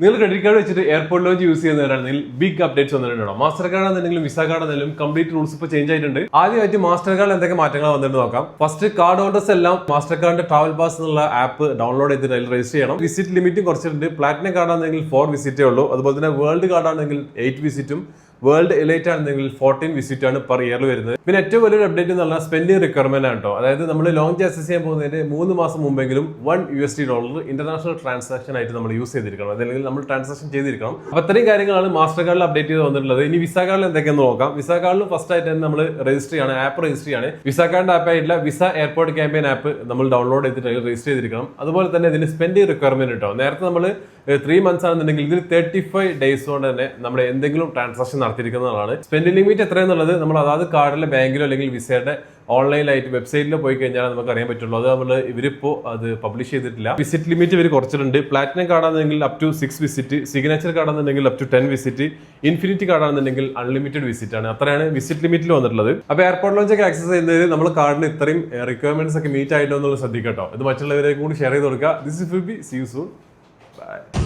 നിങ്ങൾ credit card വെച്ചിട്ട് airport lounge use ചെയ്യുന്നവരാണെങ്കിൽ ബിഗ് അപ്ഡേറ്റ്സ് വന്നിട്ടുണ്ടോ? മാസ്റ്റർ കാർഡ് ആണെങ്കിലും വിസ കാർഡ് ആണെങ്കിലും കംപ്ലീറ്റ് റൂൾസ് ഇപ്പോൾ ചേഞ്ച് ആയിട്ടുണ്ട്. ആദ്യമായിട്ട് മാസ്റ്റർ കാർഡിൽ എന്തൊക്കെ മാറ്റങ്ങൾ വന്നിട്ട് നോക്കാം. ഫസ്റ്റ് കാർഡ് ഹോൾഡേഴ്സ് എല്ലാം മാസ്റ്റർ കാർഡിന്റെ ട്രാവൽ പാസ് എന്നുള്ള ആപ്പ് ഡൗൺലോഡ് ചെയ്തിട്ട് അതിൽ രജിസ്റ്റർ ചെയ്യണം. വിസിറ്റ് ലിമിറ്റും കുറച്ചിട്ടുണ്ട്. പ്ലാറ്റിനം കാർഡ് ആണെങ്കിൽ 4 വിസിറ്റേ ഉള്ളൂ. അതുപോലെ തന്നെ വേൾഡ് കാർഡ് ആണെങ്കിൽ 8 വിസിറ്റും വേൾഡ് എലൈറ്റ് ആണെങ്കിൽ 14 വിസിറ്റ് ആണ് പെർ ഇയറിൽ വരുന്നത്. പിന്നെ ഏറ്റവും വലിയൊരു അപ്ഡേറ്റ് എന്ന് പറഞ്ഞാൽ സ്പെൻഡിംഗ് റിക്വയർമെന്റ് ആണ് കേട്ടോ. അതായത് നമ്മൾ ലോഞ്ച് ആക്സസ് ചെയ്യാൻ പോകുന്നതിന് 3 മാസം മുമ്പെങ്കിലും $1 ഇന്റർനാഷണൽ ട്രാൻസാക്ഷൻ ആയിട്ട് നമ്മൾ യൂസ് ചെയ്തിരിക്കണം, അല്ലെങ്കിൽ നമ്മൾ ട്രാൻസാക്ഷൻ ചെയ്തിരിക്കണം. അപ്പൊ അത്രയും കാര്യങ്ങളാണ് മാസ്റ്റർ കാർഡിൽ അപ്ഡേറ്റ് ചെയ്ത് വന്നിട്ടുള്ളത്. ഇനി വിസ കാർഡിൽ എന്തൊക്കെയെന്ന് നോക്കാം. വിസ കാർഡിൽ ഫസ്റ്റ് ആയിട്ട് തന്നെ നമ്മൾ രജിസ്റ്റർ ചെയ്യണം, ആപ്പ് രജിസ്റ്റർ ചെയ്യാണ്. വിസ കാർഡിന്റെ ആപ്പ് ആയിട്ടില്ല, വിസ എയർപോർട്ട് ക്യാമ്പയിൻ ആപ്പ് നമ്മൾ ഡൗൺലോഡ് ചെയ്തിട്ട് രജിസ്റ്റർ ചെയ്തിരിക്കണം. അതുപോലെ തന്നെ ഇതിന് സ്പെൻഡിംഗ് റിക്വയർമെന്റ് കേട്ടോ. നേരത്തെ നമ്മൾ 3 months ആണെന്നുണ്ടെങ്കിൽ ഇതിൽ 35 days കൊണ്ട് തന്നെ നമ്മൾ എന്തെങ്കിലും ട്രാൻസാക്ഷൻ നടത്തിയിരിക്കുന്നതാണ്. സ്പെൻഡ് ലിമിറ്റ് എത്രയെന്നുള്ളത് നമ്മൾ അതായത് കാർഡിലെ ബാങ്കിലോ അല്ലെങ്കിൽ വിസയുടെ ഓൺലൈനായിട്ട് വെബ്സൈറ്റിലോ പോയി കഴിഞ്ഞാൽ നമുക്ക് അറിയാൻ പറ്റുള്ളൂ. അത് നമ്മൾ ഇവരിപ്പോൾ അത് പബ്ലിഷ് ചെയ്തിട്ടില്ല. വിസിറ്റ് ലിമിറ്റ് ഇവർ കുറച്ചിട്ടുണ്ട്. പ്ലാറ്റിനം കാർഡാണെന്നുണ്ടെങ്കിൽ അപ് ടു 6 വിസിറ്റ്, സിഗ്നേച്ചർ കാർഡാണെന്നുണ്ടെങ്കിൽ അപ് ടു 10 വിസിറ്റ്, ഇൻഫിനിറ്റി കാർഡാണെന്നുണ്ടെങ്കിൽ അൺലിമിറ്റഡ് വിസിറ്റ് ആണ്. അത്രയാണ് വിസിറ്റ് ലിമിറ്റിൽ വന്നിട്ടുള്ളത്. അപ്പോൾ എയർപോർട്ട് ലോഞ്ചൊക്കെ ആക്സസ് ചെയ്യുന്നത് നമ്മൾ കാർഡിന് ഇത്രയും റിക്വയർമെന്റ്സ് ഒക്കെ മീറ്റ് ആയിട്ടോ എന്നുള്ളത് ശ്രദ്ധിക്കട്ടോ. ഇത് മറ്റുള്ളവരെ കൂടി ഷെയർ ചെയ്ത് കൊടുക്കുക. This is Phoebe, see you soon, by.